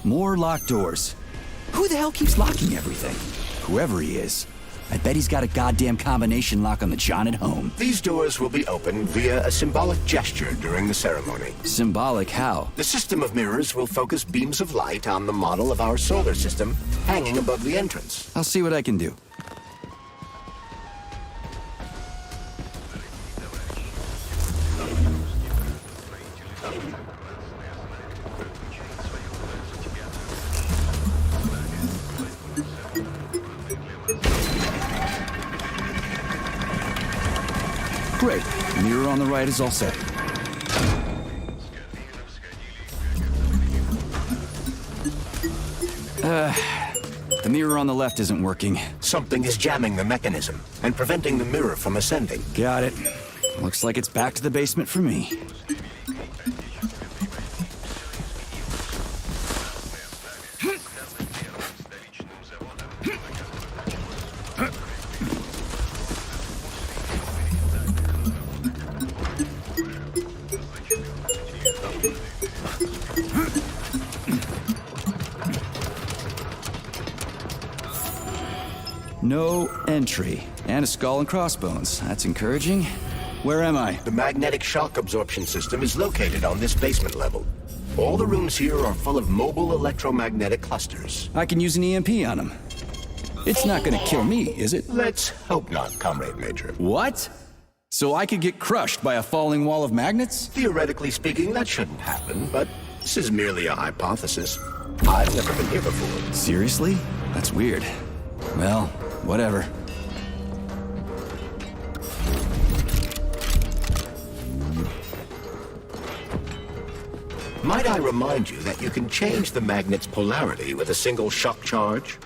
More locked doors. Who the hell keeps locking everything? Whoever he is. I bet he's got a goddamn combination lock on the John at home. These doors will be opened via a symbolic gesture during the ceremony. Symbolic how? The system of mirrors will focus beams of light on the model of our solar system hanging above the entrance. I'll see what I can do. Great. The mirror on the right is all set. The mirror on the left isn't working. Something is jamming the mechanism and preventing the mirror from ascending. Got it. Looks like it's back to the basement for me. No entry. And a skull and crossbones. That's encouraging. Where am I? The magnetic shock absorption system is located on this basement level. All the rooms here are full of mobile electromagnetic clusters. I can use an EMP on him. It's not gonna kill me, is it? Let's hope not, Comrade Major. What? So I could get crushed by a falling wall of magnets? Theoretically speaking, that shouldn't happen, but this is merely a hypothesis. I've never been here before. Seriously? That's weird. Well, whatever. Might I remind you that you can change the magnet's polarity with a single shock charge?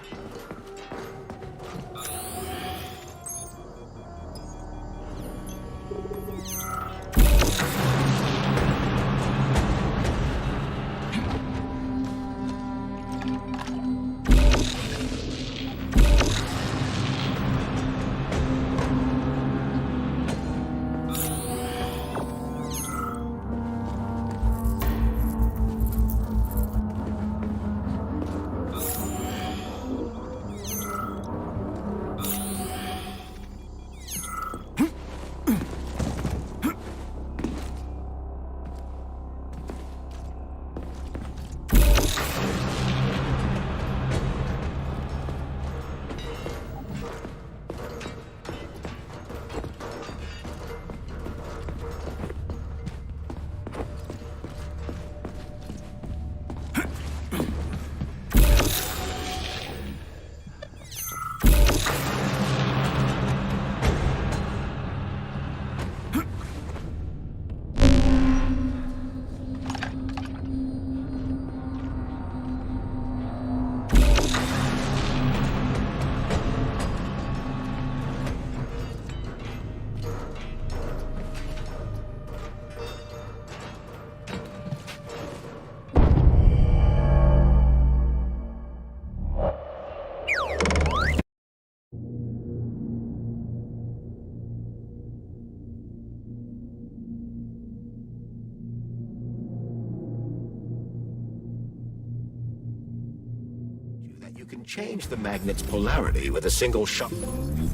You can change the magnet's polarity with a single shock.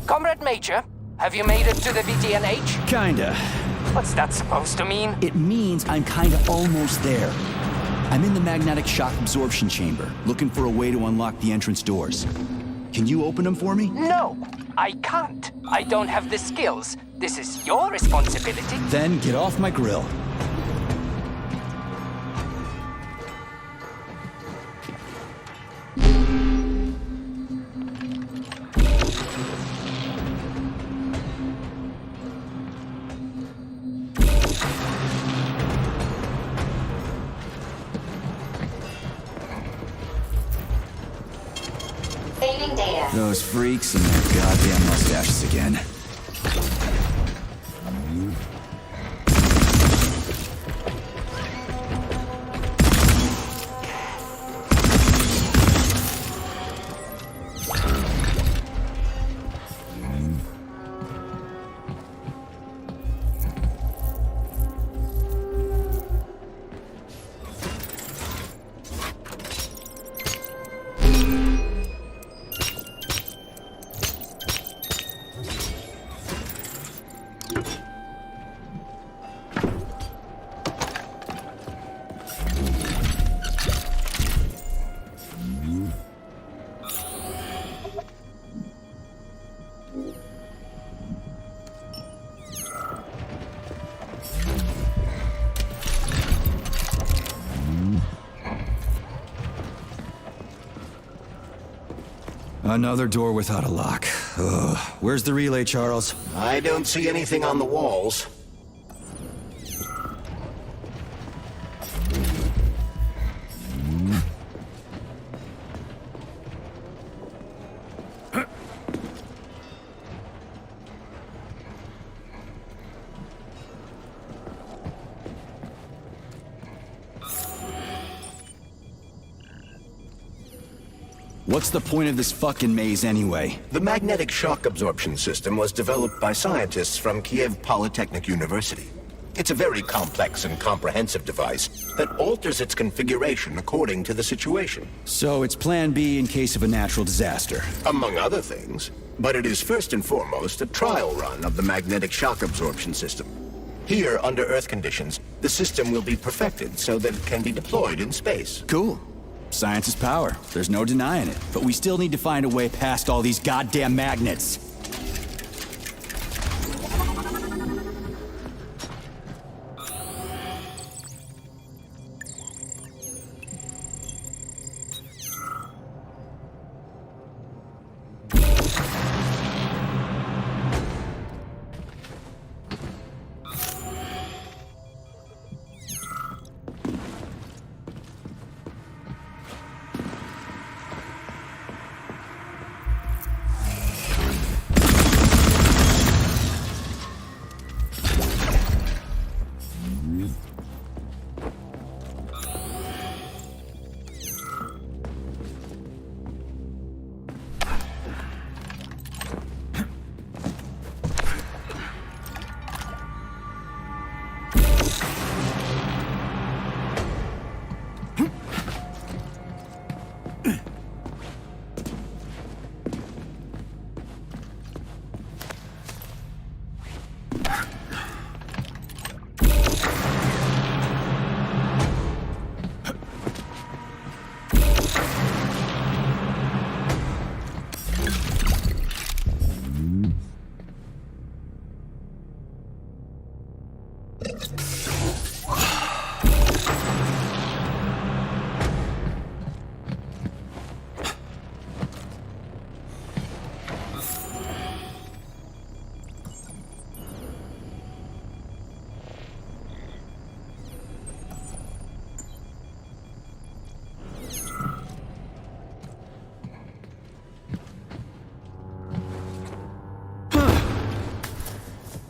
Comrade Major, have you made it to the VTNH? Kinda. What's that supposed to mean? It means I'm kinda almost there. I'm in the magnetic shock absorption chamber, looking for a way to unlock the entrance doors. Can you open them for me? No, I can't. I don't have the skills. This is your responsibility. Then get off my grill. Saving data. Those freaks and their goddamn mustaches again. Another door without a lock. Ugh. Where's the relay, Charles? I don't see anything on the walls. What's the point of this fucking maze anyway? The magnetic shock absorption system was developed by scientists from Kiev Polytechnic University. It's a very complex and comprehensive device that alters its configuration according to the situation. So it's plan B in case of a natural disaster. Among other things. But it is first and foremost a trial run of the magnetic shock absorption system. Here, under Earth conditions, the system will be perfected so that it can be deployed in space. Cool. Science is power. There's no denying it. But we still need to find a way past all these goddamn magnets.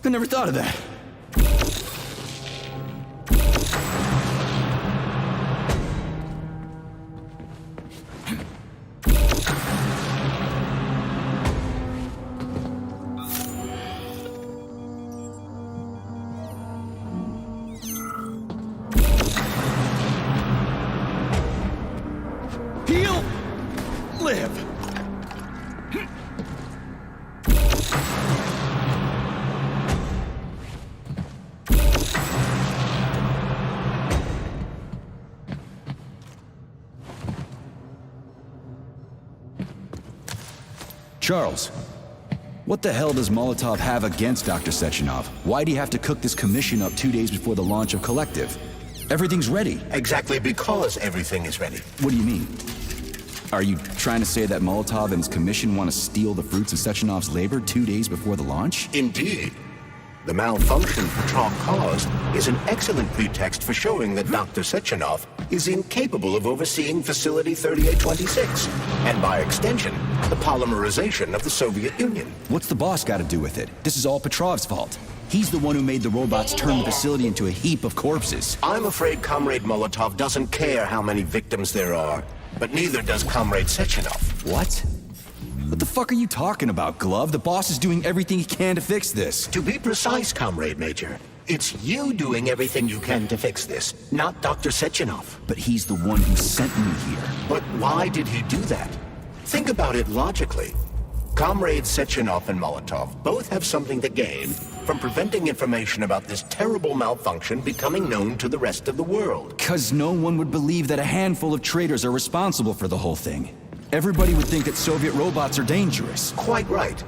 I never thought of that. Heal, live. Charles, what the hell does Molotov have against Dr. Sechenov? Why'd he have to cook this commission up 2 days before the launch of Collective? Everything's ready. Exactly because everything is ready. What do you mean? Are you trying to say that Molotov and his commission want to steal the fruits of Sechenov's labor 2 days before the launch? Indeed. The malfunction Petrov caused is an excellent pretext for showing that Dr. Sechenov is incapable of overseeing Facility 3826, and by extension, the polymerization of the Soviet Union. What's the boss got to do with it? This is all Petrov's fault. He's the one who made the robots turn the facility into a heap of corpses. I'm afraid Comrade Molotov doesn't care how many victims there are, but neither does Comrade Sechenov. What? What the fuck are you talking about, Glove? The boss is doing everything he can to fix this. To be precise, Comrade Major, it's you doing everything you can to fix this, not Dr. Sechenov. But he's the one who sent me here. But why did he do that? Think about it logically. Comrades Sechenov and Molotov both have something to gain from preventing information about this terrible malfunction becoming known to the rest of the world. 'Cause no one would believe that a handful of traitors are responsible for the whole thing. Everybody would think that Soviet robots are dangerous. Quite right.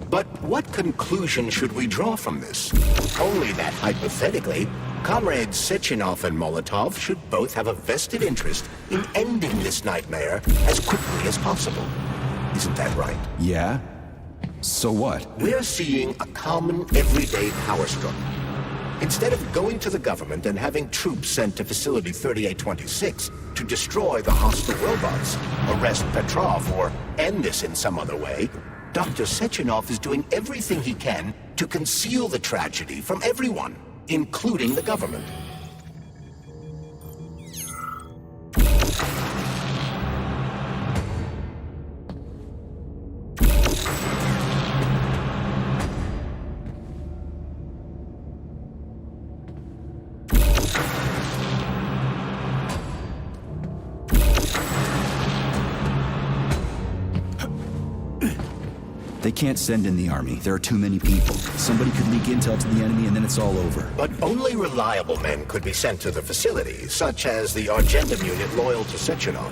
But what conclusion should we draw from this? Only that, hypothetically, Comrades Sechenov and Molotov should both have a vested interest in ending this nightmare as quickly as possible. Isn't that right? Yeah? So what? We're seeing a common, everyday power struggle. Instead of going to the government and having troops sent to Facility 3826 to destroy the hostile robots, arrest Petrov, or end this in some other way, Dr. Sechenov is doing everything he can to conceal the tragedy from everyone, including the government. They can't send in the army. There are too many people. Somebody could leak intel to the enemy and then it's all over. But only reliable men could be sent to the facility, such as the Argentum unit loyal to Sechenov.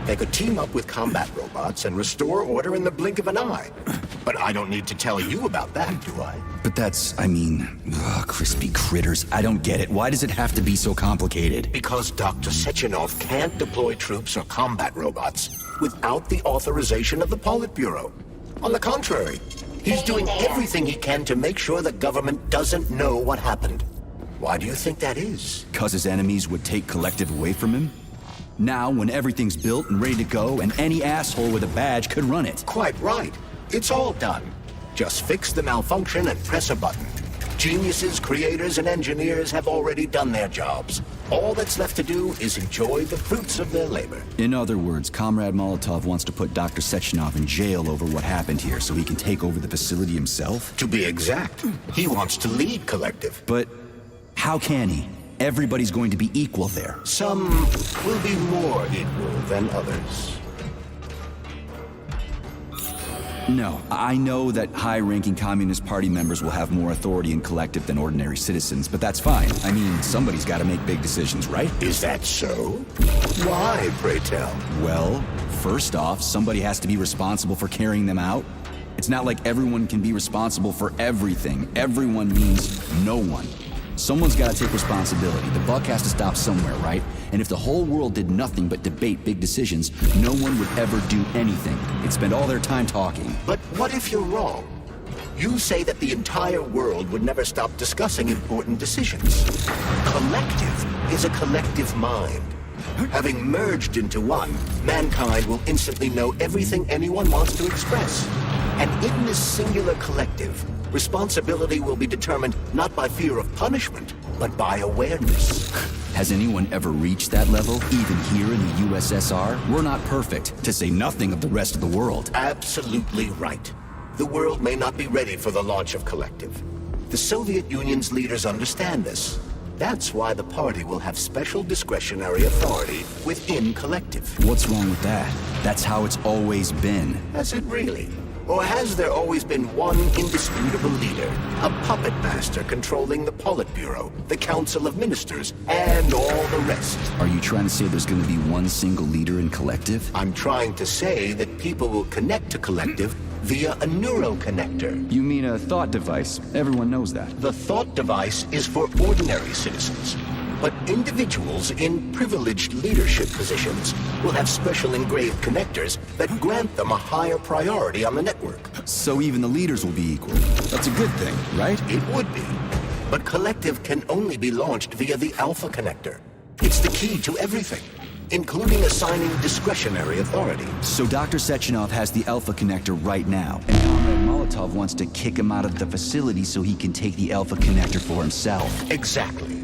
They could team up with combat robots and restore order in the blink of an eye. But I don't need to tell you about that, do I? But that's, crispy critters. I don't get it. Why does it have to be so complicated? Because Dr. Sechenov can't deploy troops or combat robots without the authorization of the Politburo. On the contrary, he's doing everything he can to make sure the government doesn't know what happened. Why do you think that is? 'Cause his enemies would take Collective away from him? Now, when everything's built and ready to go, and any asshole with a badge could run it. Quite right. It's all done. Just fix the malfunction and press a button. Geniuses, creators, and engineers have already done their jobs. All that's left to do is enjoy the fruits of their labor. In other words, Comrade Molotov wants to put Dr. Sechenov in jail over what happened here so he can take over the facility himself? To be exact, he wants to lead Collective. But how can he? Everybody's going to be equal there. Some will be more equal than others. No, I know that high-ranking Communist Party members will have more authority in Collective than ordinary citizens, but that's fine. I mean, somebody's got to make big decisions, right? Is that so? Why, pray tell? Well, first off, somebody has to be responsible for carrying them out. It's not like everyone can be responsible for everything. Everyone means no one. Someone's got to take responsibility. The buck has to stop somewhere, right? And if the whole world did nothing but debate big decisions, no one would ever do anything. They'd spend all their time talking. But what if you're wrong? You say that the entire world would never stop discussing important decisions. Collective is a collective mind. Having merged into one, mankind will instantly know everything anyone wants to express. And in this singular collective, responsibility will be determined not by fear of punishment, but by awareness. Has anyone ever reached that level, even here in the USSR? We're not perfect, to say nothing of the rest of the world. Absolutely right. The world may not be ready for the launch of Collective. The Soviet Union's leaders understand this. That's why the party will have special discretionary authority within Collective. What's wrong with that? That's how it's always been. Has it really? Or has there always been one indisputable leader, a puppet master controlling the Politburo, the Council of Ministers, and all the rest? Are you trying to say there's going to be one single leader in Collective? I'm trying to say that people will connect to Collective via a neuroconnector. You mean a thought device. Everyone knows that. The thought device is for ordinary citizens. But individuals in privileged leadership positions will have special engraved connectors that grant them a higher priority on the network. So even the leaders will be equal. That's a good thing, right? It would be. But Collective can only be launched via the Alpha Connector. It's the key to everything, including assigning discretionary authority. So Dr. Sechenov has the Alpha Connector right now, and Comrade Molotov wants to kick him out of the facility so he can take the Alpha Connector for himself. Exactly.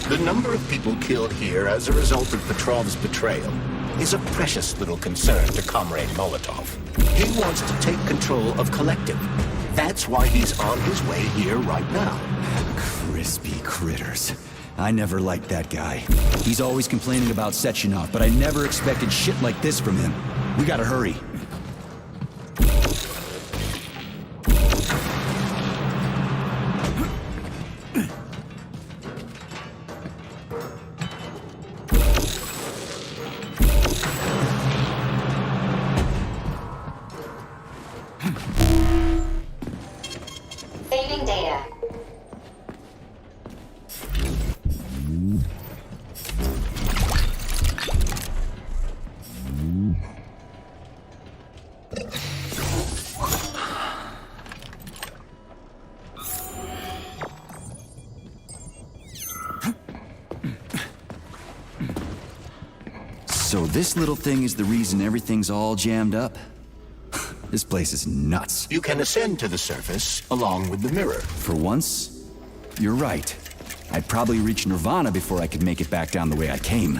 The number of people killed here as a result of Petrov's betrayal is a precious little concern to Comrade Molotov. He wants to take control of Collective. That's why he's on his way here right now. Crispy critters. I never liked that guy. He's always complaining about Sechenov, but I never expected shit like this from him. We gotta hurry. Saving data. So this little thing is the reason everything's all jammed up? This place is nuts. You can ascend to the surface along with the mirror. For once, you're right. I'd probably reach Nirvana before I could make it back down the way I came.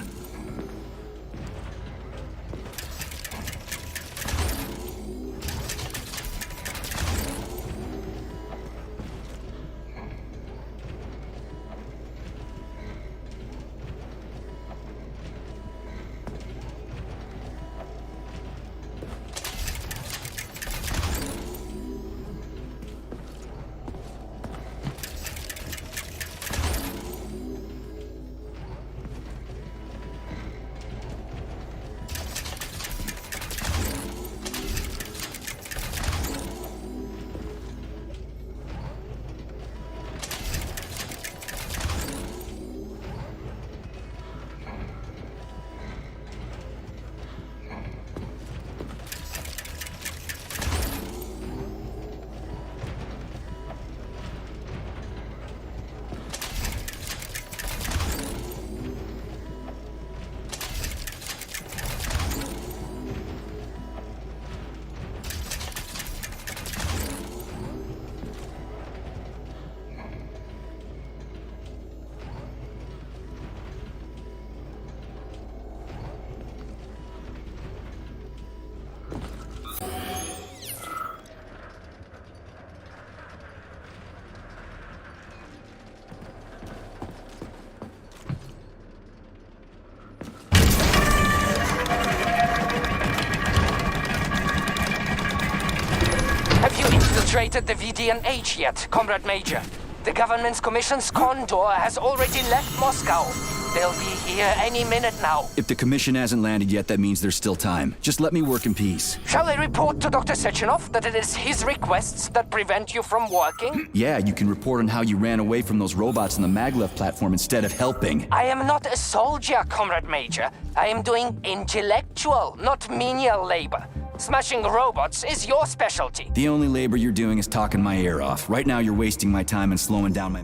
Infiltrated the VDNH yet, Comrade Major. The government's commission's condor has already left Moscow. They'll be here any minute now. If the commission hasn't landed yet, that means there's still time. Just let me work in peace. Shall I report to Dr. Sechenov that it is his requests that prevent you from working? Yeah, you can report on how you ran away from those robots on the maglev platform instead of helping. I am not a soldier, Comrade Major. I am doing intellectual, not menial labor. Smashing robots is your specialty. The only labor you're doing is talking my ear off. Right now you're wasting my time and slowing down my...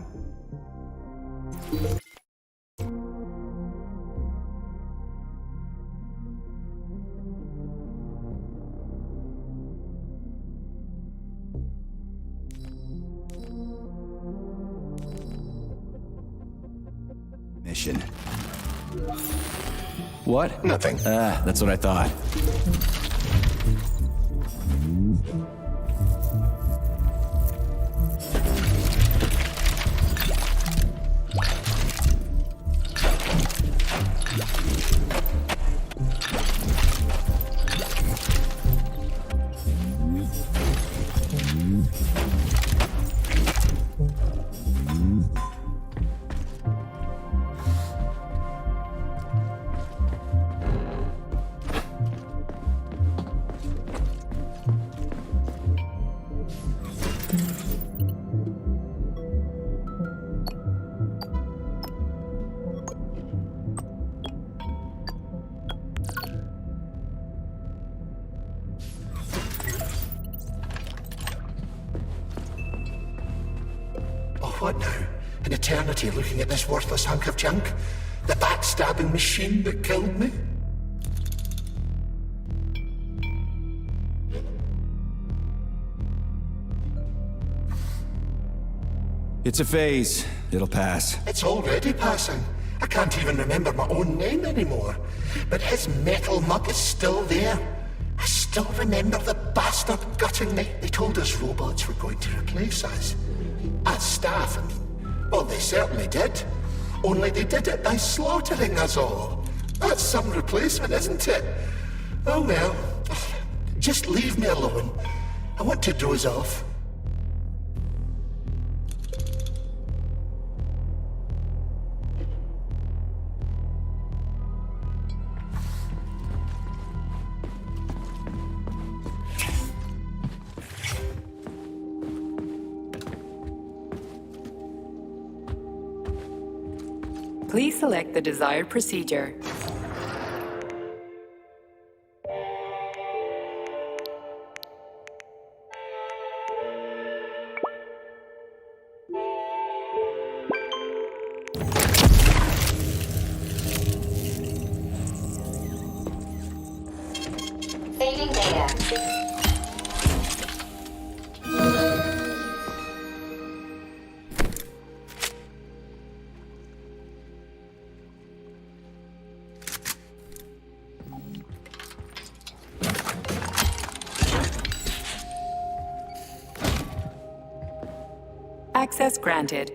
mission. What? Nothing. That's what I thought. What now? An eternity looking at this worthless hunk of junk? The backstabbing machine that killed me? It's a phase. It'll pass. It's already passing. I can't even remember my own name anymore. But his metal mug is still there. I still remember the bastard gutting me. They told us robots were going to replace us. As staff, I mean. Well, they certainly did. Only they did it by slaughtering us all. That's some replacement, isn't it? Oh well. Just leave me alone. I want to doze off. Please select the desired procedure. Receiving data. Access granted.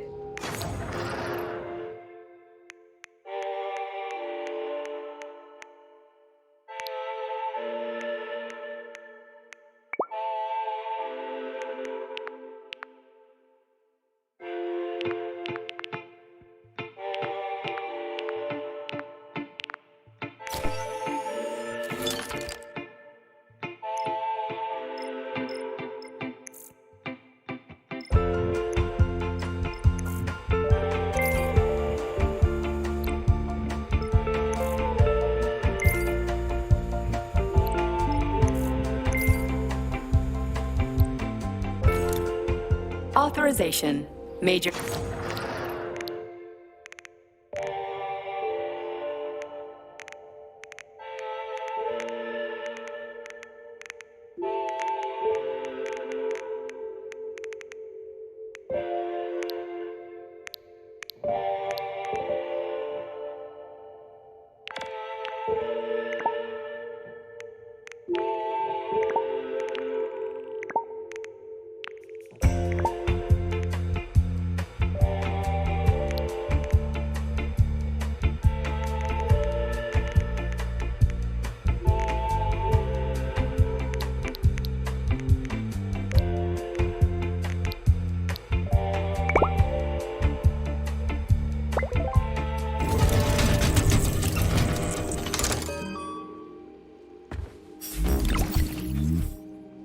Authorization. Major.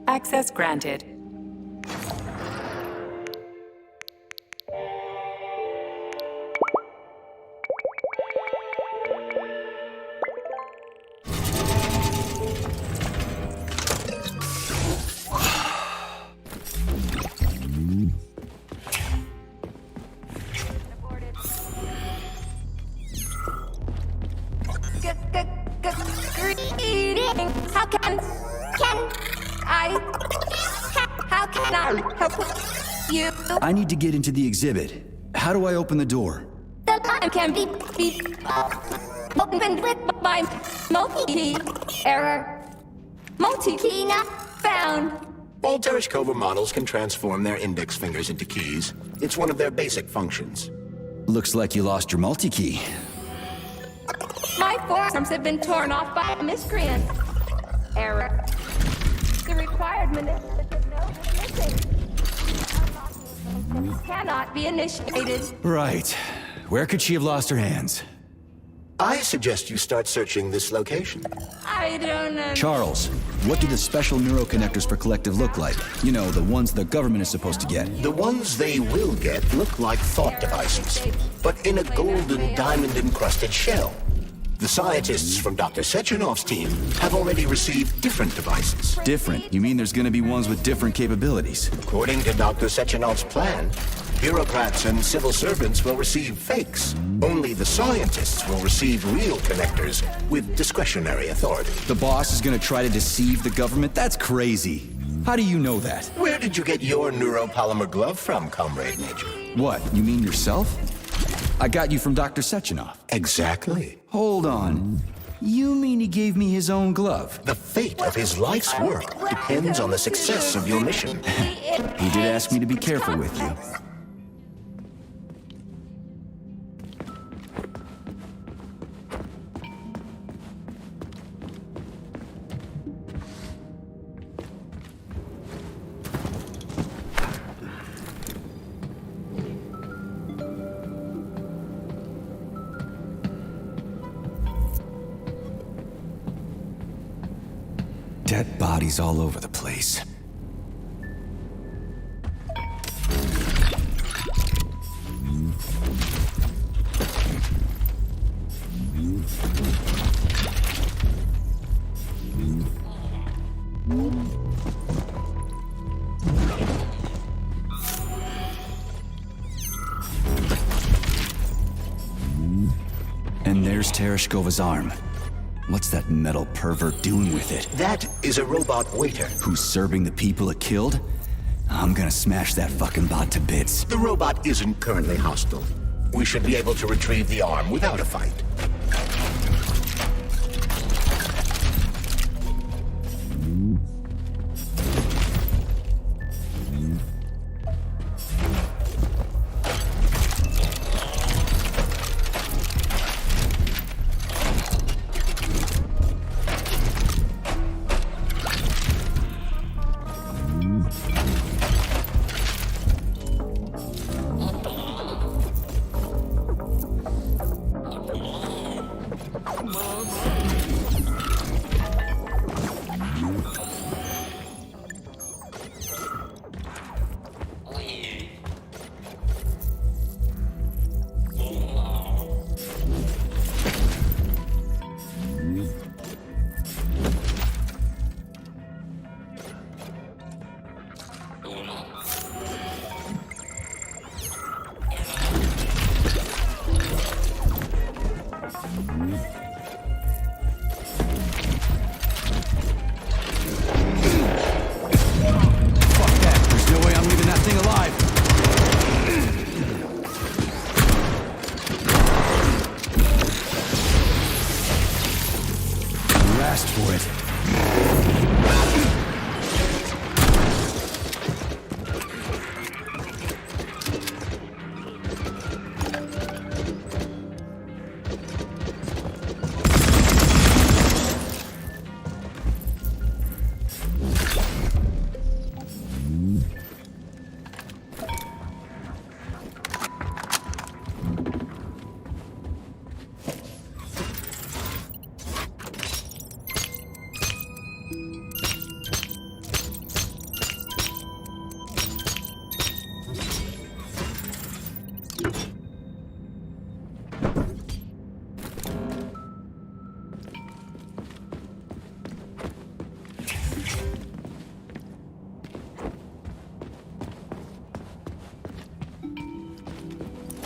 Access granted. Greetings. How can I help you? I need to get into the exhibit. How do I open the door? The line can be opened with my multi-key error. Multi-key not found. All Tereshkova models can transform their index fingers into keys. It's one of their basic functions. Looks like you lost your multi-key. My forearms have been torn off by a miscreant. Error. The required manipulative node is missing. Unlocking cannot be initiated. Right. Where could she have lost her hands? I suggest you start searching this location. I don't know. Charles, what do the special neuroconnectors for Collective look like? You know, the ones the government is supposed to get. The ones they will get look like thought devices, but in a golden diamond-encrusted shell. The scientists from Dr. Sechenov's team have already received different devices. Different? You mean there's gonna be ones with different capabilities? According to Dr. Sechenov's plan, bureaucrats and civil servants will receive fakes. Only the scientists will receive real connectors with discretionary authority. The boss is gonna try to deceive the government? That's crazy. How do you know that? Where did you get your neuropolymer glove from, Comrade Major? What, you mean yourself? I got you from Dr. Sechenov. Exactly. Hold on. You mean he gave me his own glove? The fate of his life's work depends on the success of your mission. He did ask me to be careful with you. Dead bodies all over the place. And there's Tereshkova's arm. What's that metal pervert doing with it? That is a robot waiter. Who's serving the people it killed? I'm gonna smash that fucking bot to bits. The robot isn't currently hostile. We should be able to retrieve the arm without a fight.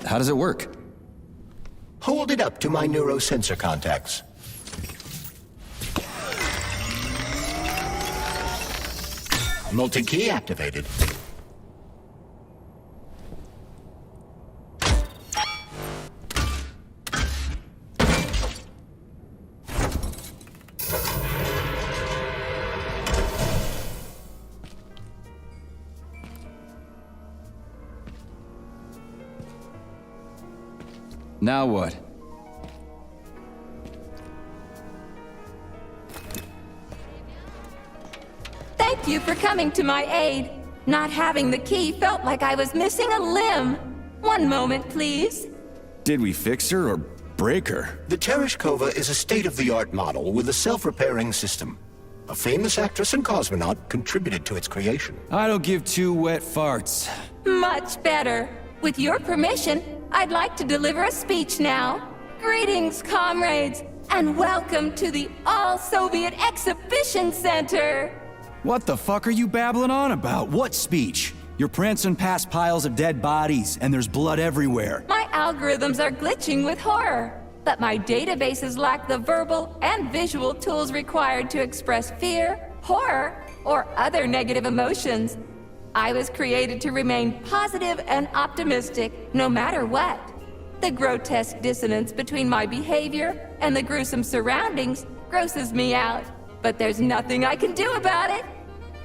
How does it work? Hold it up to my neurosensor contacts. Multi-key activated. Now what? Thank you for coming to my aid. Not having the key felt like I was missing a limb. One moment, please. Did we fix her or break her? The Tereshkova is a state-of-the-art model with a self-repairing system. A famous actress and cosmonaut contributed to its creation. I don't give two wet farts. Much better. With your permission, I'd like to deliver a speech now. Greetings, comrades, and welcome to the All-Soviet Exhibition Center. What the fuck are you babbling on about? What speech? You're prancing past piles of dead bodies, and there's blood everywhere. My algorithms are glitching with horror, but my databases lack the verbal and visual tools required to express fear, horror, or other negative emotions. I was created to remain positive and optimistic, no matter what. The grotesque dissonance between my behavior and the gruesome surroundings grosses me out, but there's nothing I can do about it.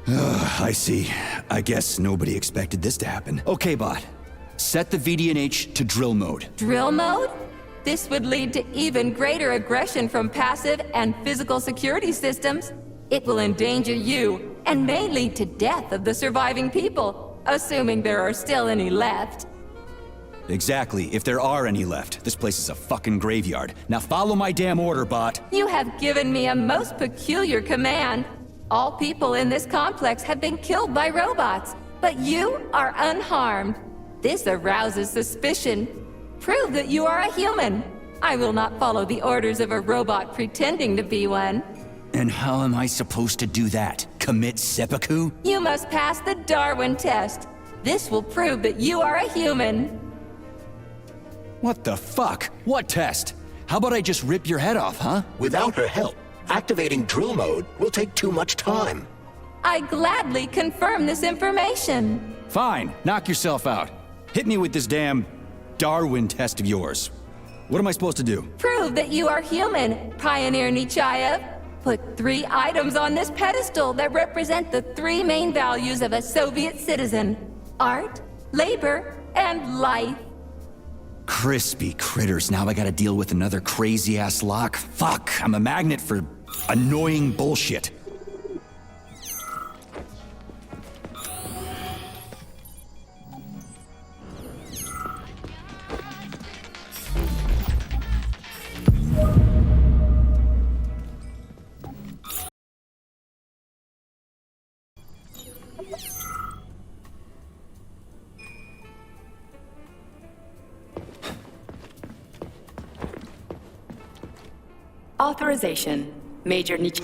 I see. I guess nobody expected this to happen. Okay, bot. Set the VDNH to drill mode. Drill mode? This would lead to even greater aggression from passive and physical security systems. It will endanger you, and may lead to death of the surviving people, assuming there are still any left. Exactly, if there are any left. This place is a fucking graveyard. Now follow my damn order, bot. You have given me a most peculiar command. All people in this complex have been killed by robots, but you are unharmed. This arouses suspicion. Prove that you are a human. I will not follow the orders of a robot pretending to be one. And how am I supposed to do that? Commit seppuku? You must pass the Darwin test. This will prove that you are a human. What the fuck? What test? How about I just rip your head off, huh? Without her help, activating drill mode will take too much time. I gladly confirm this information. Fine, knock yourself out. Hit me with this damn Darwin test of yours. What am I supposed to do? Prove that you are human, Pioneer Nechayev. Put 3 items on this pedestal that represent the 3 main values of a Soviet citizen: art, labor, and life. Crispy critters, now I gotta deal with another crazy-ass lock? Fuck, I'm a magnet for annoying bullshit. Authorization. Major Nich...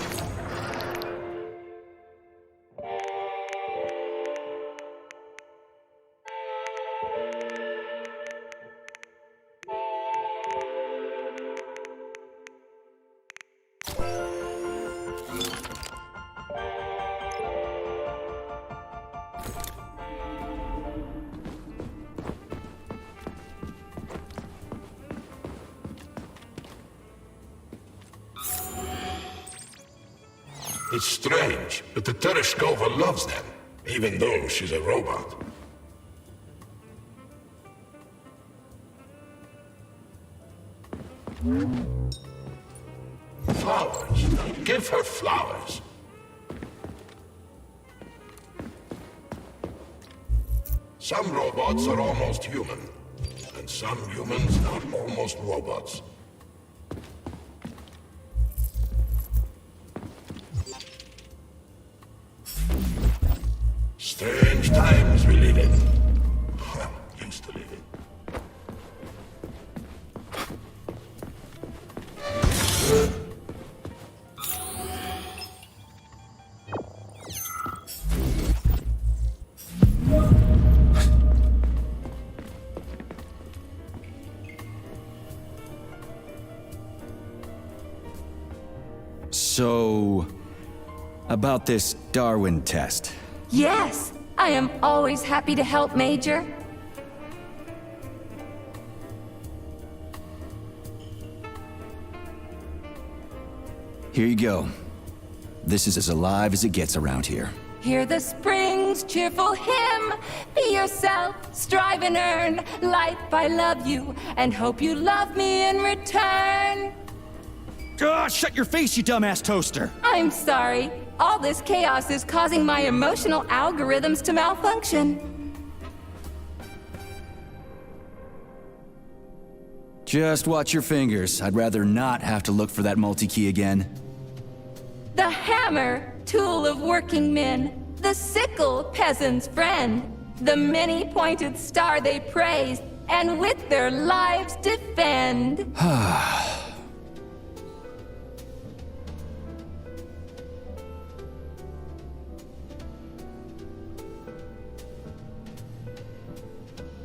It's strange, but the Tereshkova loves them, even though she's a robot. Flowers. Give her flowers. Some robots are almost human, and some humans are almost robots. Strange times we live in. Well, used to live in. So, about this Darwin test. Yes, I am always happy to help, Major. Here you go. This is as alive as it gets around here. Hear the spring's cheerful hymn. Be yourself, strive and earn. Life, I love you, and hope you love me in return. Ah, shut your face, you dumbass toaster! I'm sorry. All this chaos is causing my emotional algorithms to malfunction. Just watch your fingers. I'd rather not have to look for that multi-key again. The hammer, tool of working men. The sickle, peasant's friend. The many-pointed star they praise, and with their lives defend.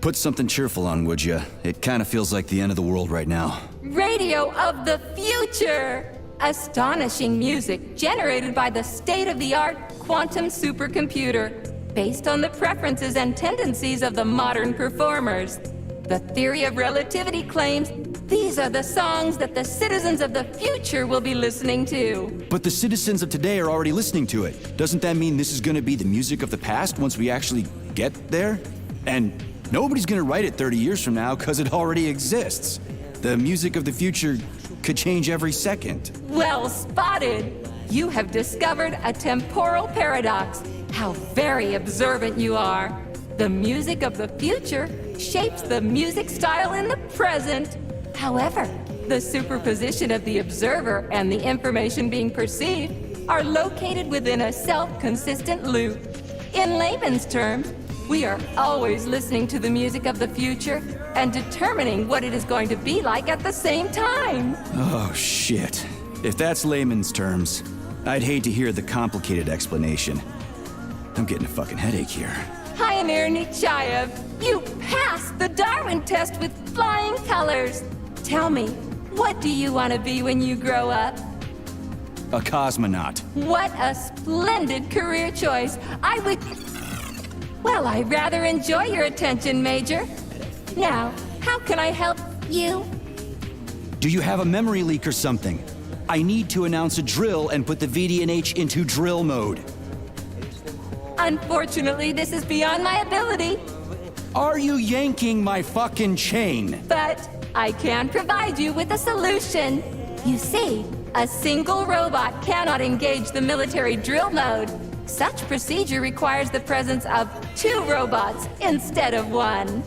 Put something cheerful on, would ya? It kinda feels like the end of the world right now. Radio of the future! Astonishing music generated by the state-of-the-art quantum supercomputer, based on the preferences and tendencies of the modern performers. The theory of relativity claims these are the songs that the citizens of the future will be listening to. But the citizens of today are already listening to it. Doesn't that mean this is gonna be the music of the past once we actually get there? And nobody's gonna write it 30 years from now, 'cause it already exists. The music of the future could change every second. Well spotted! You have discovered a temporal paradox. How very observant you are. The music of the future shapes the music style in the present. However, the superposition of the observer and the information being perceived are located within a self-consistent loop. In layman's terms, we are always listening to the music of the future and determining what it is going to be like at the same time. Oh, shit. If that's layman's terms, I'd hate to hear the complicated explanation. I'm getting a fucking headache here. Pioneer Nechayev, you passed the Darwin test with flying colors. Tell me, What do you want to be when you grow up? A cosmonaut. What a splendid career choice. Well, I rather enjoy your attention, Major. Now, how can I help you? Do you have a memory leak or something? I need to announce a drill and put the VDNH into drill mode. Unfortunately, this is beyond my ability, Are you yanking my fucking chain? but I can provide you with a solution. You see, a single robot cannot engage the military drill mode. Such procedure requires the presence of 2 robots instead of 1.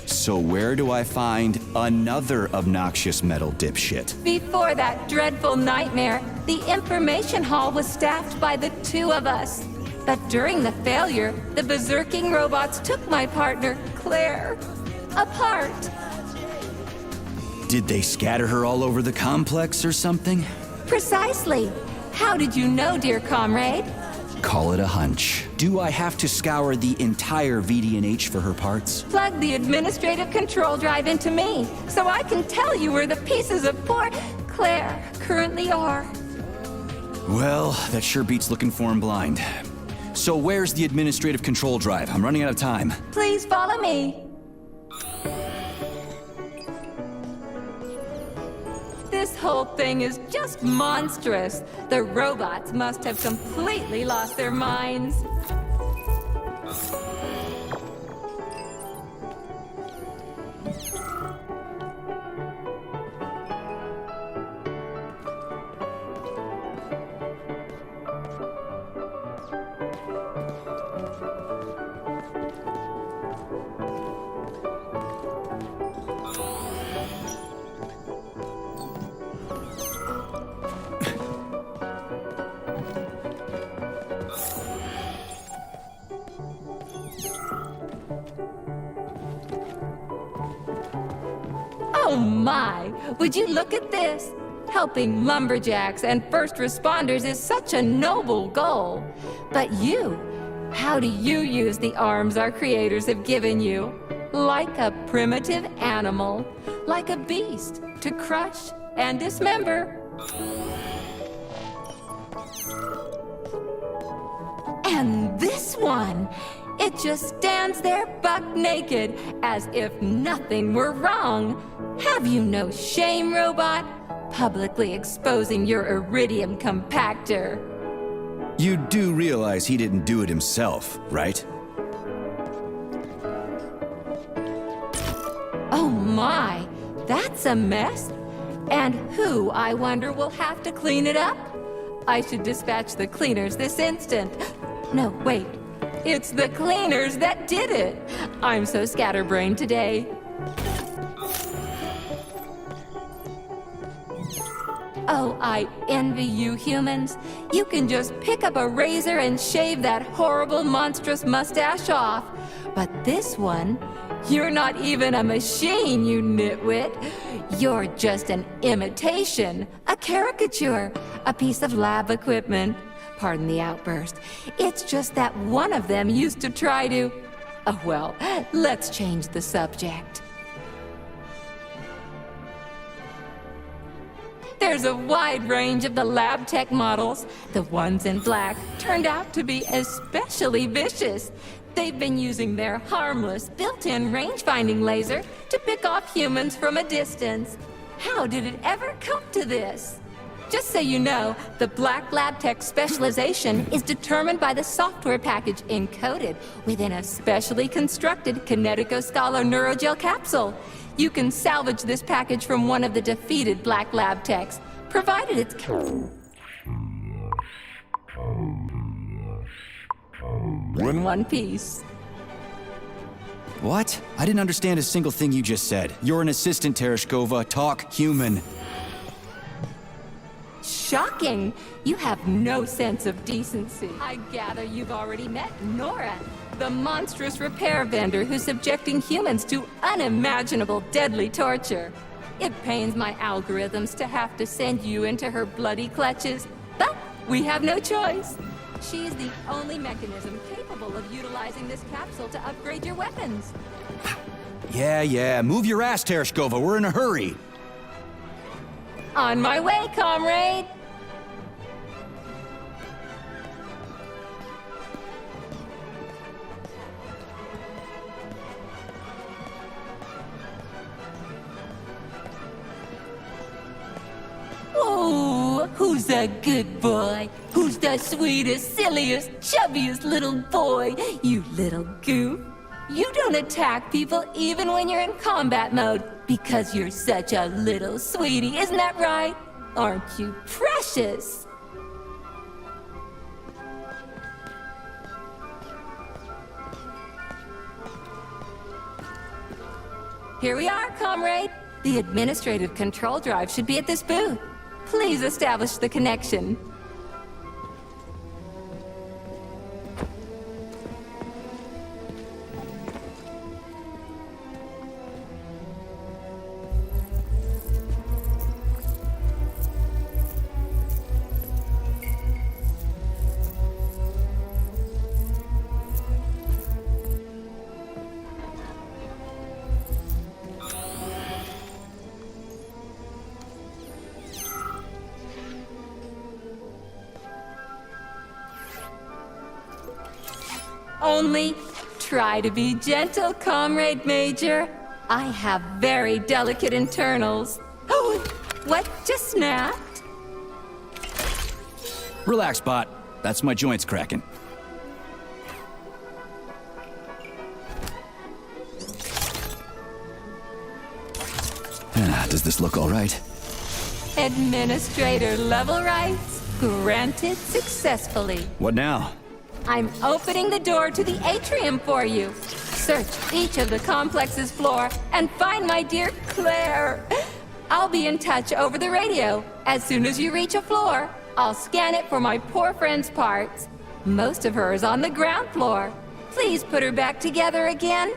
So where do I find another obnoxious metal dipshit? Before that dreadful nightmare, the information hall was staffed by the 2 of us. But during the failure, the berserking robots took my partner, Claire, apart. Did they scatter her all over the complex or something? Precisely. How did you know, dear comrade? Call it a hunch. Do I have to scour the entire VDNH for her parts? Plug the administrative control drive into me, so I can tell you where the pieces of poor Claire currently are. Well, that sure beats looking for him blind. So where's the administrative control drive? I'm running out of time. Please follow me. This whole thing is just monstrous. The robots must have completely lost their minds. Oh my! Would you look at this? Helping lumberjacks and first responders is such a noble goal. But you, how do you use the arms our creators have given you? Like a primitive animal, like a beast, to crush and dismember. And this one, it just stands there buck naked, as if nothing were wrong. Have you no shame, robot? Publicly exposing your iridium compactor. You do realize he didn't do it himself, right? Oh my, that's a mess. And who, I wonder, will have to clean it up? I should dispatch the cleaners this instant. No, wait. It's the cleaners that did it. I'm so scatterbrained today. Oh, I envy you humans. You can just pick up a razor and shave that horrible, monstrous mustache off. But this one, you're not even a machine, you nitwit. You're just an imitation, a caricature, a piece of lab equipment. Pardon the outburst. It's just that one of them used to try to... Oh, well, let's change the subject. There's a wide range of the lab tech models. The ones in black turned out to be especially vicious. They've been using their harmless, built-in range-finding laser to pick off humans from a distance. How did it ever come to this? Just so you know, the black lab tech specialization is determined by the software package encoded within a specially constructed kinetico-scala neurogel capsule. You can salvage this package from one of the defeated black lab techs, provided it's... in one piece. What? I didn't understand a single thing you just said. You're an assistant, Tereshkova. Talk human. Shocking! You have no sense of decency. I gather you've already met Nora, the monstrous repair vendor who's subjecting humans to unimaginable deadly torture. It pains my algorithms to have to send you into her bloody clutches, but we have no choice. She's the only mechanism capable of utilizing this capsule to upgrade your weapons. Yeah, move your ass, Tereshkova. We're in a hurry. On my way, comrade! Oh, who's a good boy? Who's the sweetest, silliest, chubbiest little boy? You little goof. You don't attack people even when you're in combat mode because you're such a little sweetie, isn't that right? Aren't you precious? Here we are, comrade. The administrative control drive should be at this booth. Please establish the connection. Only try to be gentle, Comrade Major. I have very delicate internals. Oh, what just snapped? Relax, Bot. That's my joints cracking. Does this look all right? Administrator level rights granted successfully. What now? I'm opening the door to the atrium for you. Search each of the complex's floor and find my dear Claire. I'll be in touch over the radio. As soon as you reach a floor, I'll scan it for my poor friend's parts. Most of her is on the ground floor. Please put her back together again.